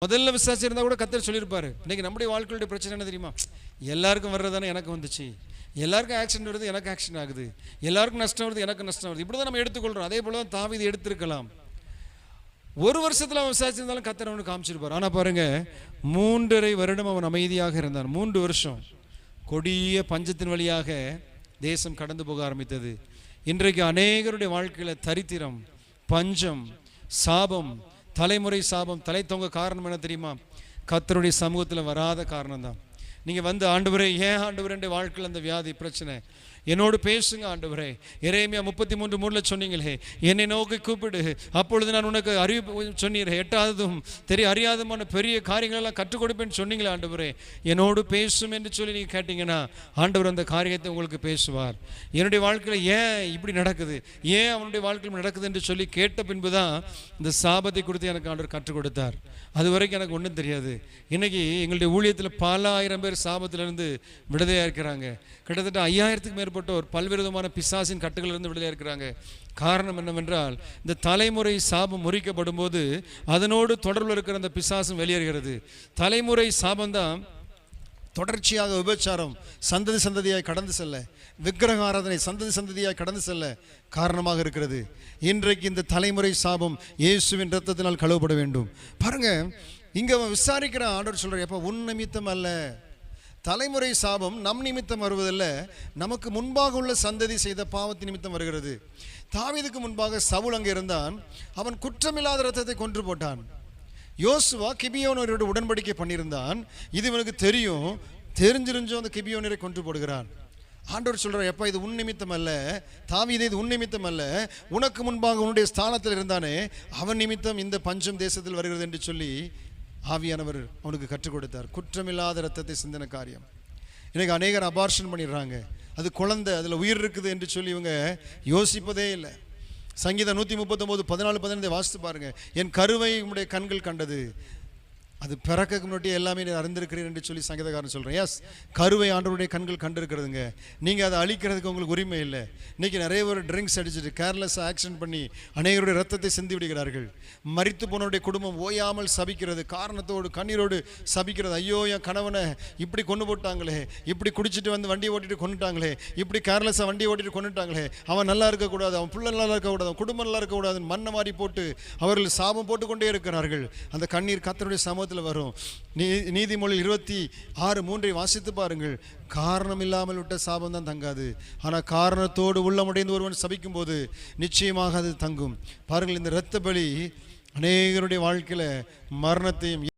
முதல்ல விசுவாசி இருந்தால் கூட கர்த்தர் சொல்லியிருப்பாரு. இன்னைக்கு நம்முடைய வாழ்க்கையுடைய பிரச்சனை என்ன தெரியுமா? எல்லாருக்கும் வர்றதானே எனக்கு வந்துச்சு, எல்லாருக்கும் ஆக்சிடென்ட் வருது எனக்கு ஆக்சிடென்ட் ஆகுது, எல்லாருக்கும் நஷ்டம் வருது எனக்கு நஷ்டம் வருது, இப்படி தான் நம்ம எடுத்துக்கொள்கிறோம். அதே போல தான் தாவீது எடுத்திருக்கலாம். ஒரு வருஷத்தில் அவன் விசாரிச்சிருந்தாலும் கர்த்தர் அவனுக்கு காமிச்சிருப்பார். ஆனால் பாருங்க, 3.5 வருடம் அவன் அமைதியாக இருந்தான். 3 வருஷம் கொடிய பஞ்சத்தின் வழியாக தேசம் கடந்து போக ஆரம்பித்தது. இன்றைக்கு அநேகருடைய வாழ்க்கையில் தரித்திரம், பஞ்சம், சாபம், தலைமுறை சாபம் தலை தொங்க. காரணம் என்ன தெரியுமா? கர்த்தருடைய சமூகத்தில் வராத காரணம் தான். நீங்கள் வந்து ஆண்டவரே, ஏன் ஆண்டவரே வாழ்க்கையில் அந்த வியாதி பிரச்சனை, என்னோடு பேசுங்க ஆண்டவரே. எரேமியா 33:3 சொன்னீங்களே, என்னை நோக்கி கூப்பிடு, அப்பொழுது நான் உனக்கு அறிவு சொன்னீரே, எட்டாவதும் அறியாதமான பெரிய காரியங்களெல்லாம் கற்றுக் கொடுப்பேன்னு சொன்னீங்களே ஆண்டவரே, என்னோடு பேசும் என்று சொல்லி நீங்கள் கேட்டீங்கன்னா ஆண்டவர் அந்த காரியத்தை உங்களுக்கு பேசுவார். என்னுடைய வாழ்க்கையில் ஏன் இப்படி நடக்குது, ஏன் அவனுடைய வாழ்க்கையில் நடக்குது என்று சொல்லி கேட்ட பின்பு தான் இந்த சாபத்தை கொடுத்து எனக்கு ஆண்டவர் கற்றுக் கொடுத்தார். அது வரைக்கும் எனக்கு ஒன்றும் தெரியாது. இன்னைக்கு எங்களுடைய ஊழியத்தில் பல ஆயிரம் பேர் சாபத்திலிருந்து விடுதலையாக இருக்கிறாங்க. கிட்டத்தட்ட 5000க்கும் மேற்பட்டோர் பல்வேறு விதமான பிசாசின் கட்டுகளிலிருந்து விடுதலையாக இருக்கிறாங்க. காரணம் என்னவென்றால், இந்த தலைமுறை சாபம் முறிக்கப்படும் போது அதனோடு தொடர்பில் இருக்கிற அந்த பிசாசும் வெளியேறுகிறது. தலைமுறை சாபம்தான் தொடர்ச்சியாக விபச்சாரம் சந்ததி சந்ததியாய் கடந்து செல்ல, விக்கிரக ஆராதனை சந்ததி சந்ததியாய் கடந்து செல்ல காரணமாக இருக்கிறது. இன்றைக்கு இந்த தலைமுறை சாபம் இயேசுவின் இரத்தத்தினால் கழுவப்பட வேண்டும். பாருங்க, இங்க அவன் விசாரிக்கிற ஆண்டவர் சொல்ற, எப்ப உன் நிமித்தம் அல்ல, தலைமுறை சாபம் நம் நிமித்தம் வருவதில்லை, நமக்கு முன்பாக உள்ள சந்ததி செய்த பாவத்தின் நிமித்தம் வருகிறது. தாவீதுக்கு முன்பாக சவுல் அங்கே இருந்தான். அவன் குற்றமில்லாத இரத்தத்தை கொன்று போட்டான். யோசுவா கிபியோனரோடு உடன்படிக்கை பண்ணியிருந்தான். இது இவனுக்கு தெரியும், தெரிஞ்சிருந்தும் அந்த கிபியோனரை கொன்று போடுகிறான். ஆண்டவர் சொல்றார், எப்ப இது உன் நிமித்தம் அல்ல, தாவீதே இது உன் நிமித்தம் அல்ல, உனக்கு முன்பாக உன்னுடைய ஸ்தானத்தில் இருந்தானே அவன் நிமித்தம் இந்த பஞ்சம் தேசத்தில் வருகிறது என்று சொல்லி ஆவியானவர் அவனுக்கு கற்றுக் கொடுத்தார். குற்றமில்லாத இரத்தத்தை சிந்தின காரியம். இன்னைக்கு அநேகர் அபார்ஷன் பண்ணிடுறாங்க. அது குழந்தை, அதில் உயிர் இருக்குது என்று சொல்லி இவங்க யோசிப்பதே இல்லை. சங்கீதம் 139:14-15 வாசித்து பாருங்க. என் கருவை உம்முடைய கண்கள் கண்டது, அது பிறக்க முன்னாடி எல்லாமே அறிந்திருக்கிறீர் என்று சொல்லி சங்கீதக்காரன் சொல்கிறேன். எஸ், கருவை ஆண்டவருடைய கண்கள் கண்டிருக்கிறதுங்க. நீங்கள் அதை அழிக்கிறதுக்கு உங்களுக்கு உரிமை இல்லை. இன்றைக்கி நிறைய பேர் ட்ரிங்க்ஸ் அடிச்சுட்டு கேர்லெஸ்ஸாக ஆக்சிடென்ட் பண்ணி அநேகருடைய ரத்தத்தை சிந்தி விடுகிறார்கள். மரித்து போனவருடைய குடும்பம் ஓயாமல் சபிக்கிறது, காரணத்தோடு கண்ணீரோடு சபிக்கிறது. ஐயோ, என் கணவனை இப்படி கொண்டு போட்டாங்களே, இப்படி குடிச்சிட்டு வந்து வண்டியை ஓட்டிட்டு கொண்டுட்டாங்களே, இப்படி கேர்லெஸ்ஸாக வண்டியை ஓட்டிட்டு கொண்டுட்டாங்களே, அவன் நல்லா இருக்கக்கூடாது, அவன் பிள்ளை நல்லா இருக்கக்கூடாது, அவன் குடும்பம் நல்லா இருக்கக்கூடாதுன்னு மண்ணை மாறி போட்டு அவர்கள் சாபம் போட்டுக்கொண்டே இருக்கிறார்கள். அந்த கண்ணீர் கர்த்தருடைய சமூகத்தில் வரும். நீதிமொழி 26:3 வாசித்து பாருங்கள். காரணம் இல்லாமல் விட்ட சாபம் தான் தங்காது, ஆனால் காரணத்தோடு உள்ளமுடைந்து ஒருவன் சபிக்கும் போது நிச்சயமாக அது தங்கும். பாருங்கள், இந்த இரத்த பலி அநேகருடைய வாழ்க்கையில மரணத்தையும்